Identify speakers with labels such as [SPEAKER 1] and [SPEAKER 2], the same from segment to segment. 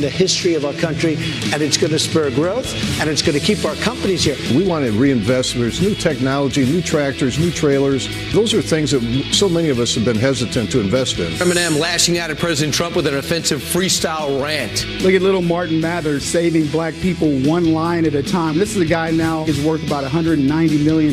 [SPEAKER 1] the history of our country, and it's going to spur growth, and it's going to keep our companies here.
[SPEAKER 2] We want to reinvest. There's new technology, new tractors, new trailers. Those are things that so many of us have been hesitant to invest in.
[SPEAKER 3] Eminem lashing out at President Trump with an offensive freestyle rant.
[SPEAKER 4] Look at little Martin Mathers saving black people one line at a time. This is a guy now who's worth about $190 million.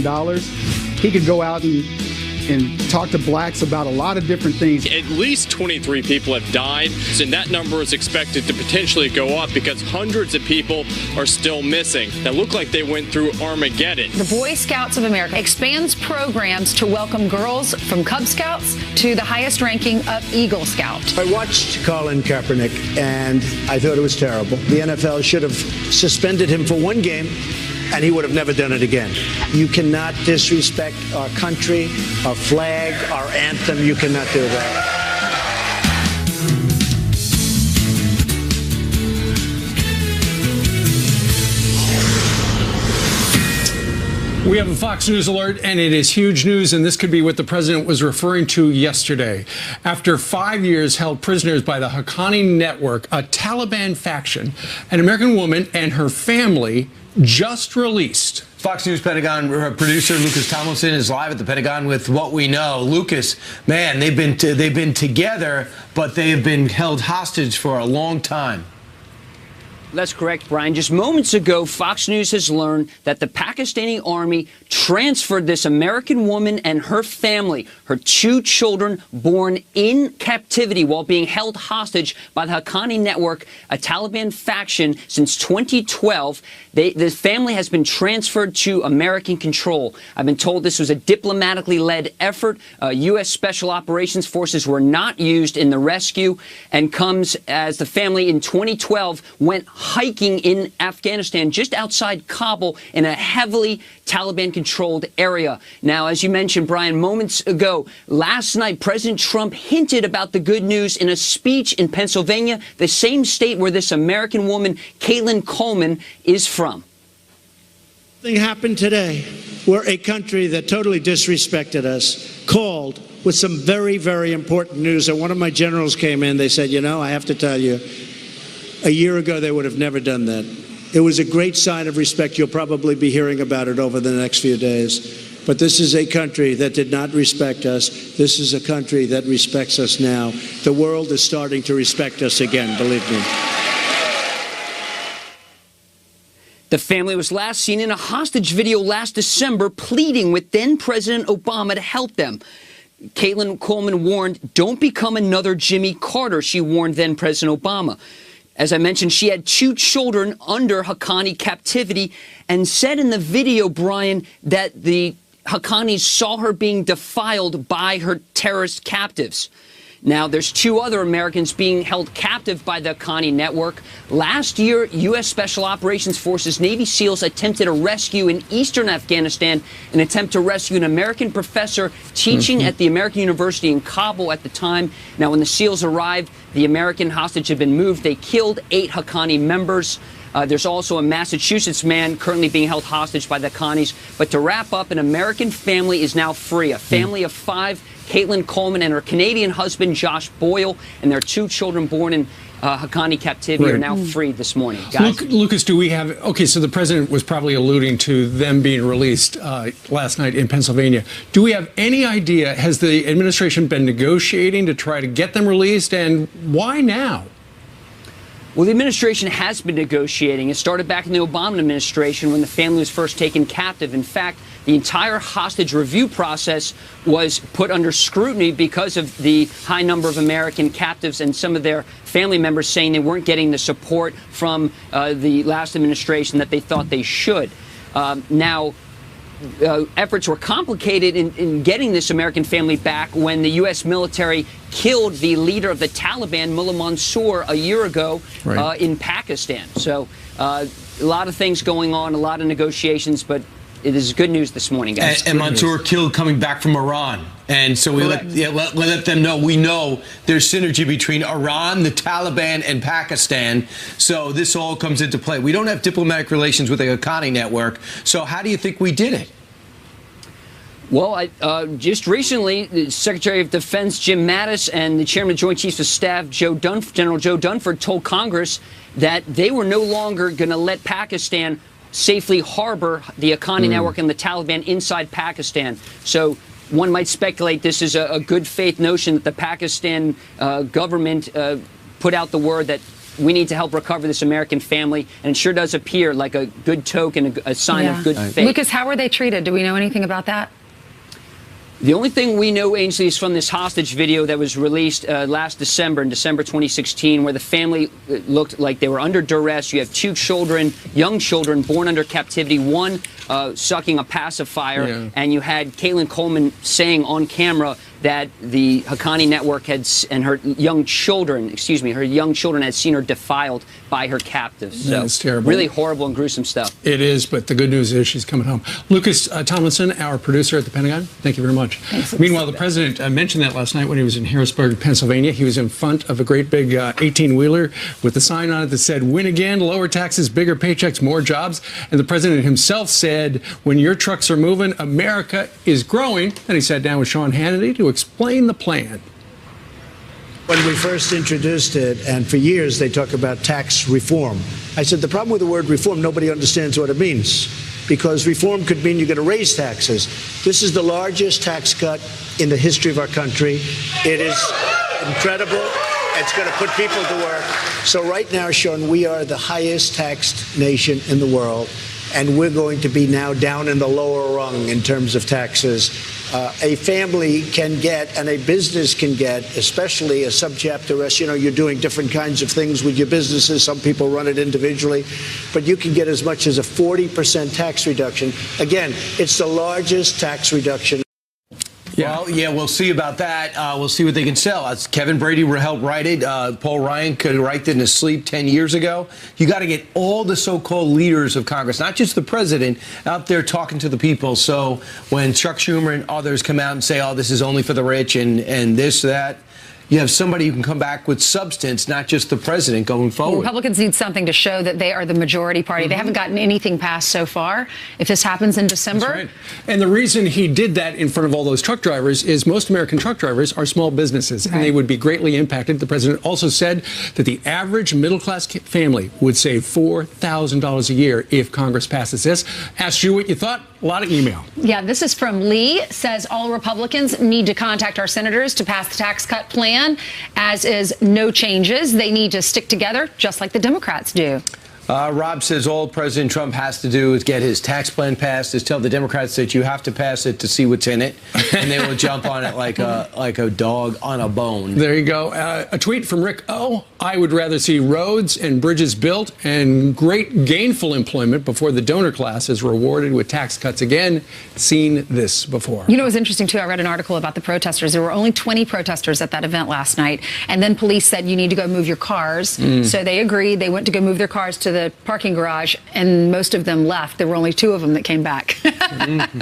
[SPEAKER 4] He could go out and talk to blacks about a lot of different things.
[SPEAKER 5] At least 23 people have died, and that number is expected to potentially go up because hundreds of people are still missing that look like they went through Armageddon.
[SPEAKER 6] The Boy Scouts of America expands programs to welcome girls from Cub Scouts to the highest ranking of Eagle Scout.
[SPEAKER 1] I watched Colin Kaepernick, and I thought it was terrible. The NFL should have suspended him for one game, and he would have never done it again. You cannot disrespect our country, our flag, our anthem. You cannot do that.
[SPEAKER 7] We have a Fox News alert, and it is huge news, and this could be what the president was referring to yesterday. After 5 years held prisoners by the Haqqani Network, a Taliban faction, an American woman and her family just released.
[SPEAKER 3] Fox News Pentagon producer Lucas Tomlinson is live at the Pentagon with what we know. Lucas, man, they've been together, but they have been held hostage for a long time.
[SPEAKER 8] That's correct, Brian. Just moments ago, Fox News has learned that the Pakistani army transferred this American woman and her family, her 2 children born in captivity while being held hostage by the Haqqani Network, a Taliban faction since 2012. The family has been transferred to American control. I've been told this was a diplomatically led effort. U.S. Special Operations Forces were not used in the rescue, and comes as the family in 2012 went hiking in Afghanistan, just outside Kabul, in a heavily Taliban-controlled area. Now, as you mentioned, Brian, moments ago, last night, President Trump hinted about the good news in a speech in Pennsylvania, the same state where this American woman, Caitlin Coleman, is from.
[SPEAKER 1] Something happened today where a country that totally disrespected us called with some very, very important news. And one of my generals came in. They said, you know, I have to tell you, a year ago, they would have never done that. It was a great sign of respect. You'll probably be hearing about it over the next few days. But this is a country that did not respect us. This is a country that respects us now. The world is starting to respect us again, believe me.
[SPEAKER 8] The family was last seen in a hostage video last December, pleading with then-President Obama to help them. Caitlin Coleman warned, "Don't become another Jimmy Carter," she warned then-President Obama. As I mentioned, she had 2 children under Haqqani captivity, and said in the video, Brian, that the Haqqanis saw her being defiled by her terrorist captives. Now, there's 2 other Americans being held captive by the Haqqani Network. Last year, U.S. Special Operations Forces Navy SEALs attempted a rescue in eastern Afghanistan, an attempt to rescue an American professor teaching at the American University in Kabul at the time. Now, when the SEALs arrived, the American hostage had been moved. They killed 8 Haqqani members. There's also a Massachusetts man currently being held hostage by the Haqqanis. But to wrap up, an American family is now free, a family of 5. Caitlin Coleman and her Canadian husband, Josh Boyle, and their 2 children born in Haqqani captivity are now freed this morning. Guys.
[SPEAKER 7] Lucas, do we have... Okay, so the president was probably alluding to them being released last night in Pennsylvania. Do we have any idea, has the administration been negotiating to try to get them released, and why now?
[SPEAKER 8] Well, the administration has been negotiating. It started back in the Obama administration when the family was first taken captive. In fact, the entire hostage review process was put under scrutiny because of the high number of American captives and some of their family members saying they weren't getting the support from the last administration that they thought they should. Efforts were complicated in getting this American family back when the U.S. military killed the leader of the Taliban, Mullah Mansour, a year ago in Pakistan. So a lot of things going on, a lot of negotiations, but it is good news this morning, guys.
[SPEAKER 3] And Mansour killed coming back from Iran. And so we let them know, we know there's synergy between Iran, the Taliban, and Pakistan. So this all comes into play. We don't have diplomatic relations with the Haqqani Network. So how do you think we did it?
[SPEAKER 8] Well, just recently, the Secretary of Defense Jim Mattis and the Chairman of Joint Chiefs of Staff General Joe Dunford told Congress that they were no longer going to let Pakistan safely harbor the Haqqani network and the Taliban inside Pakistan. So one might speculate this is a good faith notion that the Pakistan government put out the word that we need to help recover this American family, and it sure does appear like a good token, a sign of good faith.
[SPEAKER 6] Lucas, how were they treated? Do we know anything about that?
[SPEAKER 8] The only thing we know, Ainsley, is from this hostage video that was released last December, in December 2016, where the family looked like they were under duress. You have two children, young children, born under captivity, one sucking a pacifier, and you had Caitlin Coleman saying on camera that the Haqqani network and her young children had seen her defiled by her captives. So
[SPEAKER 7] it's terrible.
[SPEAKER 8] Really horrible and gruesome stuff.
[SPEAKER 7] It is, but the good news is she's coming home. Lucas Tomlinson, our producer at the Pentagon, thank you very much.
[SPEAKER 6] Thanks.
[SPEAKER 7] Meanwhile, the president mentioned that last night when he was in Harrisburg, Pennsylvania. He was in front of a great big 18-wheeler with a sign on it that said, "Win again, lower taxes, bigger paychecks, more jobs." And the president himself said, "When your trucks are moving, America is growing." Then he sat down with Sean Hannity to explain the plan.
[SPEAKER 1] When we first introduced it, and for years they talk about tax reform, I said the problem with the word reform, nobody understands what it means. Because reform could mean you're going to raise taxes. This is the largest tax cut in the history of our country. It is incredible. It's going to put people to work. So right now, Sean, we are the highest taxed nation in the world. And we're going to be now down in the lower rung in terms of taxes. A family can get, and a business can get, especially a subchapter S. You know, you're doing different kinds of things with your businesses. Some people run it individually. But you can get as much as a 40% tax reduction. Again, it's the largest tax reduction.
[SPEAKER 3] Well, yeah, we'll see about that. We'll see what they can sell. Kevin Brady helped write it. Paul Ryan could write it in his sleep 10 years ago. You got to get all the so-called leaders of Congress, not just the president, out there talking to the people. So when Chuck Schumer and others come out and say, oh, this is only for the rich and this, that, you have somebody who can come back with substance, not just the president going forward.
[SPEAKER 6] Republicans need something to show that they are the majority party. They haven't gotten anything passed so far. If this happens in December.
[SPEAKER 7] That's right. And the reason he did that in front of all those truck drivers is most American truck drivers are small businesses, and they would be greatly impacted. The president also said that the average middle-class family would save $4,000 a year if Congress passes this. Asked you what you thought. A lot of email.
[SPEAKER 6] Yeah, this is from Lee. Says all Republicans need to contact our senators to pass the tax cut plan, as is no changes. They need to stick together just like the Democrats do.
[SPEAKER 3] Rob says all President Trump has to do is get his tax plan passed, is tell the Democrats that you have to pass it to see what's in it, and they will jump on it like a dog on a bone.
[SPEAKER 7] There you go. A tweet from Rick O. I would rather see roads and bridges built and great gainful employment before the donor class is rewarded with tax cuts again. Seen this before.
[SPEAKER 6] You know, it was interesting, too. I read an article about the protesters. There were only 20 protesters at that event last night. And then police said, you need to go move your cars. So they agreed. They went to go move their cars to the parking garage, and most of them left. There were only 2 of them that came back.
[SPEAKER 7] All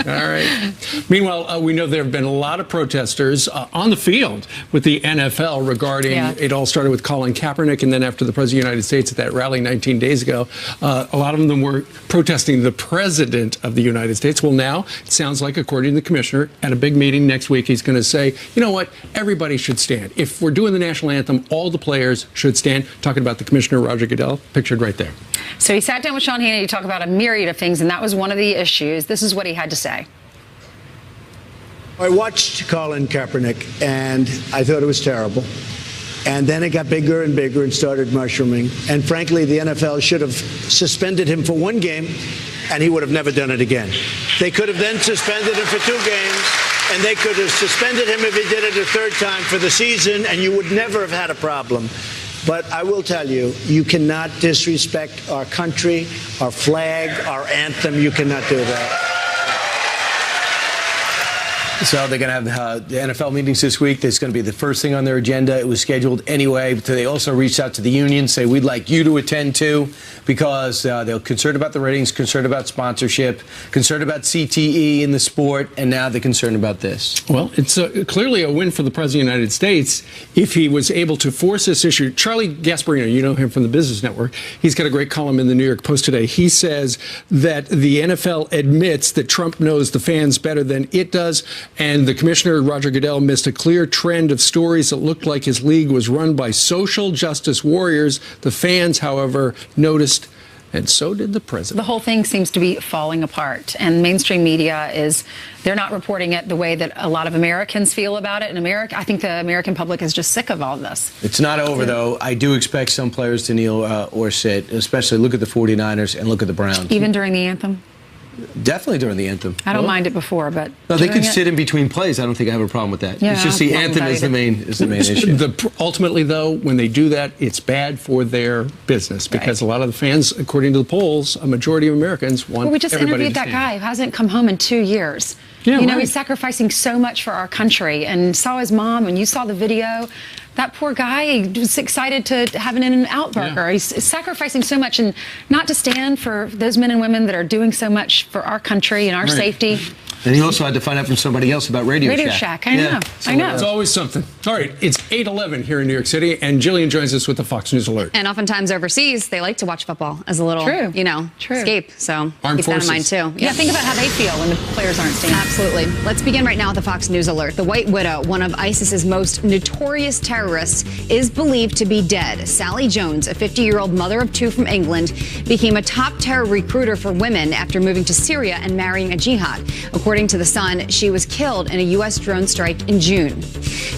[SPEAKER 7] right. Meanwhile, we know there have been a lot of protesters on the field with the NFL regarding, it all started with Colin Kaepernick, and then after the President of the United States at that rally 19 days ago, a lot of them were protesting the President of the United States. Well, now it sounds like, according to the commissioner, at a big meeting next week, he's going to say, you know what, everybody should stand. If we're doing the national anthem, all the players should stand. Talking about the commissioner, Roger Goodell, pictured right there.
[SPEAKER 6] So he sat down with Sean Hannity to talk about a myriad of things, and that was one of the issues. This is what he had to say.
[SPEAKER 1] I watched Colin Kaepernick, and I thought it was terrible. And then it got bigger and bigger and started mushrooming. And frankly, the NFL should have suspended him for 1 game, and he would have never done it again. They could have then suspended him for 2 games, and they could have suspended him if he did it a 3rd time for the season, and you would never have had a problem. But I will tell you, you cannot disrespect our country, our flag, our anthem. You cannot do that.
[SPEAKER 3] So they're going to have the NFL meetings this week. That's going to be the first thing on their agenda. It was scheduled anyway. But they also reached out to the union, say we'd like you to attend too, because they're concerned about the ratings, concerned about sponsorship, concerned about CTE in the sport, and now they're concerned about this.
[SPEAKER 7] Well, it's clearly a win for the President of the United States if he was able to force this issue. Charlie Gasparino, you know him from the Business Network, he's got a great column in the New York Post today. He says that the NFL admits that Trump knows the fans better than it does, and the commissioner, Roger Goodell, missed a clear trend of stories that looked like his league was run by social justice warriors. The fans, however, noticed, and so did the president.
[SPEAKER 6] The whole thing seems to be falling apart, and mainstream media they're not reporting it the way that a lot of Americans feel about it. In America, I think the American public is just sick of all of this.
[SPEAKER 3] It's not over, though. I do expect some players to kneel or sit, especially look at the 49ers and look at the Browns.
[SPEAKER 6] Even during the anthem?
[SPEAKER 3] Definitely during the anthem.
[SPEAKER 6] I don't mind it before, but
[SPEAKER 3] no, they could sit in between plays. I don't think I have a problem with that.
[SPEAKER 6] Yeah,
[SPEAKER 3] it's just the anthem is the main issue.
[SPEAKER 7] Ultimately, though, when they do that, it's bad for their business because a lot of the fans, according to the polls, a majority of Americans want.
[SPEAKER 6] Well, we just
[SPEAKER 7] everybody
[SPEAKER 6] interviewed that guy who hasn't come home in 2 years.
[SPEAKER 7] Yeah,
[SPEAKER 6] you know, he's sacrificing so much for our country, and saw his mom, and you saw the video. That poor guy, he was excited to have an In-N-Out burger. He's sacrificing so much, and not to stand for those men and women that are doing so much for our country and our safety.
[SPEAKER 3] And he also had to find out from somebody else about Radio Shack.
[SPEAKER 6] I know. I know.
[SPEAKER 7] It's always something. All right, it's 8:11 here in New York City, and Jillian joins us with the Fox News Alert.
[SPEAKER 9] And oftentimes overseas, they like to watch football as a little, escape. So keep that in mind, too.
[SPEAKER 6] Yeah, think about how they feel when the players aren't standing.
[SPEAKER 9] Absolutely. Let's begin right now with the Fox News Alert. The White Widow, one of ISIS's most notorious terrorists, is believed to be dead. Sally Jones, a 50-year-old mother of two from England, became a top terror recruiter for women after moving to Syria and marrying a jihad. According to The Sun, she was killed in a U.S. drone strike in June.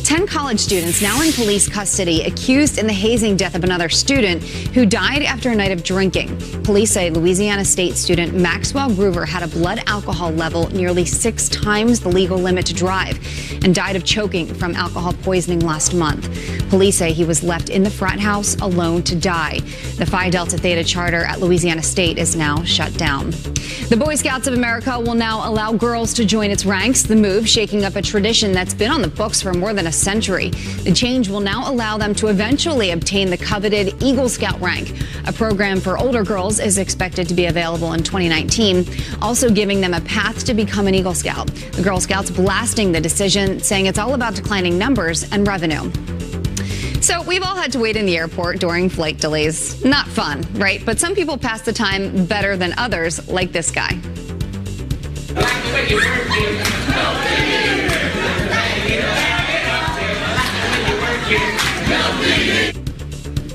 [SPEAKER 9] 10 college students now in police custody, accused in the hazing death of another student who died after a night of drinking. Police say Louisiana State student Maxwell Groover had a blood alcohol level nearly 6 times the legal limit to drive and died of choking from alcohol poisoning last month. Police say he was left in the frat house alone to die. The Phi Delta Theta charter at Louisiana State is now shut down. The Boy Scouts of America will now allow girls to join its ranks. The move shaking up a tradition that's been on the books for more than a century. The change will now allow them to eventually obtain the coveted Eagle Scout rank. A program for older girls is expected to be available in 2019, also giving them a path to become an Eagle Scout. The Girl Scouts blasting the decision, saying it's all about declining numbers and revenue. So we've all had to wait in the airport during flight delays. Not fun, right? But some people pass the time better than others, like this guy.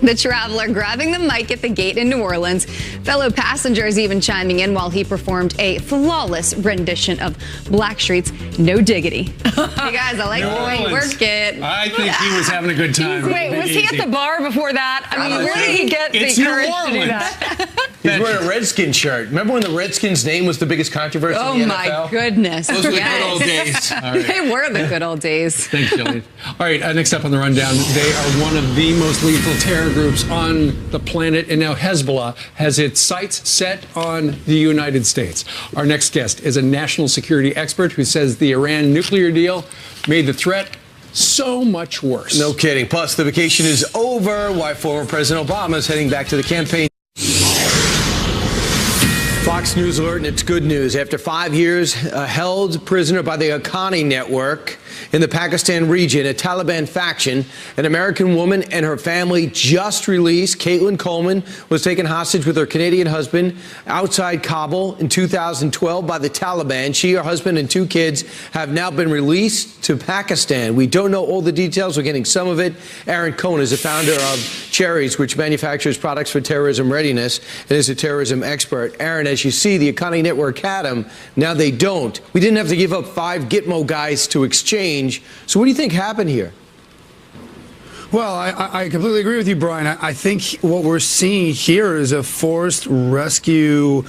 [SPEAKER 9] The traveler grabbing the mic at the gate in New Orleans. Fellow passengers even chiming in while he performed a flawless rendition of Blackstreet's No Diggity. Hey guys, I like the way you work it.
[SPEAKER 7] I think he was having a good time.
[SPEAKER 6] Wait, was he at the bar before that? I mean, where did he get the courage to do that?
[SPEAKER 3] He's wearing a Redskins shirt. Remember when the Redskins name was the biggest controversy in the NFL?
[SPEAKER 9] Oh my goodness.
[SPEAKER 3] Those were the good old days.
[SPEAKER 7] Right.
[SPEAKER 9] They were the good old days.
[SPEAKER 7] Thanks, Jillian. All right, next up on the rundown, they are one of the most lethal terror groups on the planet, and now Hezbollah has its sights set on the United States. Our next guest is a national security expert who says the Iran nuclear deal made the threat so much worse.
[SPEAKER 3] No kidding. Plus, the vacation is over. Why former President Obama is heading back to the campaign. Fox News Alert, and it's good news. After 5 years held prisoner by the Haqqani network in the Pakistan region, a Taliban faction, an American woman and her family just released. Caitlin Coleman was taken hostage with her Canadian husband outside Kabul in 2012 by the Taliban. She, her husband, and 2 kids have now been released to Pakistan. We don't know all the details. We're getting some of it. Aaron Cohen is the founder of Cherries, which manufactures products for terrorism readiness, and is a terrorism expert. Aaron, as you see, the Haqqani network had him. Now they don't. We didn't have to give up 5 Gitmo guys to exchange. So what do you think happened here?
[SPEAKER 10] Well, I completely agree with you, Brian. I think what we're seeing here is a forced rescue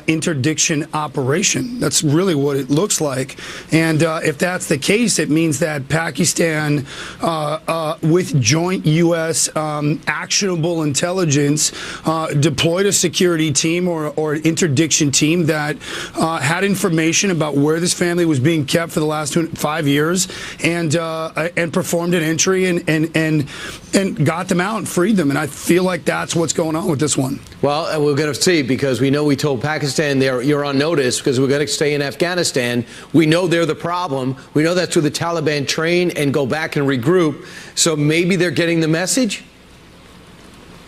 [SPEAKER 10] interdiction operation. That's really what it looks like. And if that's the case, it means that Pakistan, with joint U.S. Actionable intelligence, deployed a security team or an interdiction team that had information about where this family was being kept for the last 5 years, and performed an entry and got them out and freed them. And I feel like that's what's going on with this one.
[SPEAKER 3] Well, we're going to see, because we know we told Pakistan you're on notice because we're going to stay in Afghanistan. We know they're the problem. We know that's where the Taliban train and go back and regroup. So maybe they're getting the message?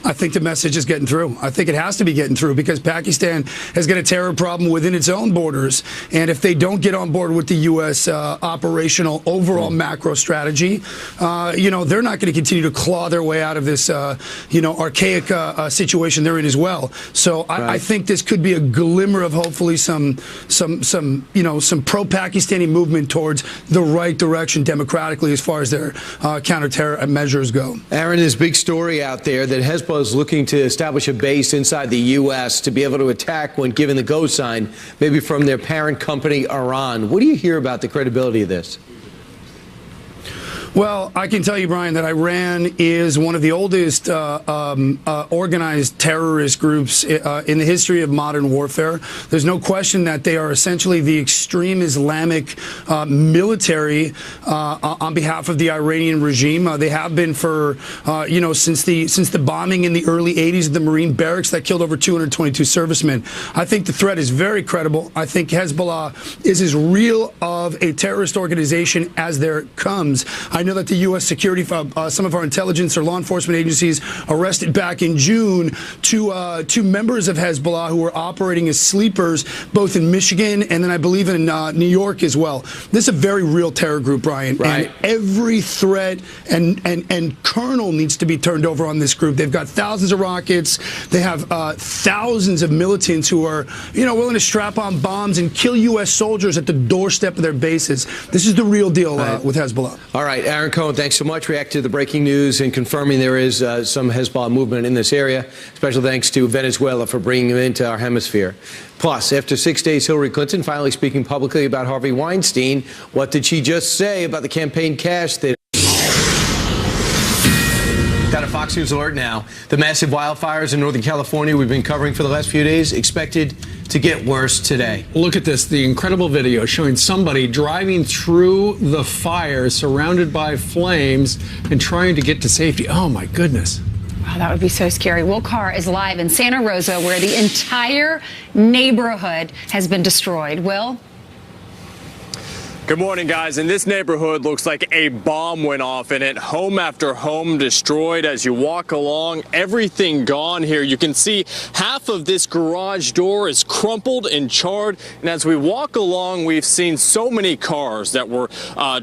[SPEAKER 10] I think the message is getting through. I think it has to be getting through because Pakistan has got a terror problem within its own borders. And if they don't get on board with the U.S. Operational overall macro strategy, they're not going to continue to claw their way out of this, archaic situation they're in as well. So I think this could be a glimmer of hopefully some pro-Pakistani movement towards the right direction democratically as far as their counter-terror measures go.
[SPEAKER 3] Aaron, there's a big story out there that Hezbollah is looking to establish a base inside the U.S. to be able to attack when given the go sign, maybe from their parent company, Iran. What do you hear about the credibility of this?
[SPEAKER 10] Well, I can tell you, Brian, that Iran is one of the oldest organized terrorist groups in the history of modern warfare. There's no question that they are essentially the extreme Islamic military on behalf of the Iranian regime. They have been for, since the bombing in the early 80s of the Marine barracks that killed over 222 servicemen. I think the threat is very credible. I think Hezbollah is as real of a terrorist organization as there comes. I know that the U.S. security, some of our intelligence or law enforcement agencies arrested back in June two members of Hezbollah who were operating as sleepers, both in Michigan and then I believe in New York as well. This is a very real terror group, Brian. Right. And every threat and kernel needs to be turned over on this group. They've got thousands of rockets. They have thousands of militants who are, willing to strap on bombs and kill U.S. soldiers at the doorstep of their bases. This is the real deal with Hezbollah.
[SPEAKER 3] All right, Aaron Cohen, thanks so much. React to the breaking news and confirming there is some Hezbollah movement in this area. Special thanks to Venezuela for bringing them into our hemisphere. Plus, after 6 days, Hillary Clinton finally speaking publicly about Harvey Weinstein. What did she just say about the campaign cash that... Got a Fox News alert now. The massive wildfires in Northern California we've been covering for the last few days expected to get worse today.
[SPEAKER 7] Look at this, the incredible video showing somebody driving through the fire surrounded by flames and trying to get to safety. Oh my goodness.
[SPEAKER 6] Wow, that would be so scary. Will Carr is live in Santa Rosa where the entire neighborhood has been destroyed. Will?
[SPEAKER 5] Good morning, guys. In this neighborhood, looks like a bomb went off in it. Home after home destroyed. As you walk along, everything gone here. You can see half of this garage door is crumpled and charred. And as we walk along, we've seen so many cars that were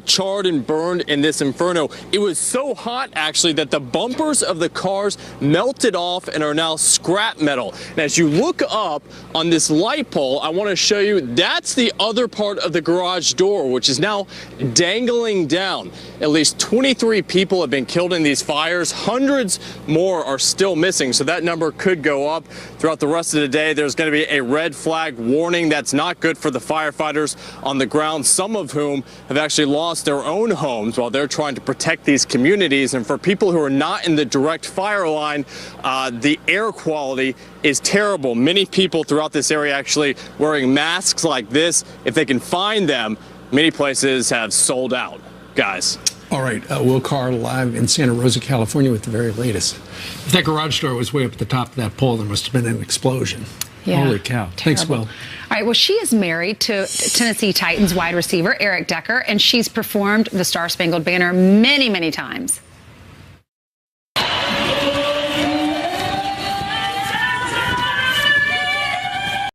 [SPEAKER 5] charred and burned in this inferno. It was so hot, actually, that the bumpers of the cars melted off and are now scrap metal. And as you look up on this light pole, I want to show you that's the other part of the garage door, which is now dangling down. At least 23 people have been killed in these fires. Hundreds more are still missing, so that number could go up throughout the rest of the day. There's going to be a red flag warning. That's not good for the firefighters on the ground, some of whom have actually lost their own homes while they're trying to protect these communities. And for people who are not in the direct fire line, the air quality is terrible. Many people throughout this area actually wearing masks like this. If they can find them, many places have sold out, guys.
[SPEAKER 7] All right, Will Carr live in Santa Rosa, California with the very latest. If that garage door was way up at the top of that pole, there must have been an explosion.
[SPEAKER 6] Yeah,
[SPEAKER 7] holy cow.
[SPEAKER 6] terrible.
[SPEAKER 7] Thanks, Will.
[SPEAKER 6] All right, well, she is married to Tennessee Titans wide receiver Eric Decker, and she's performed the Star Spangled Banner many, many times.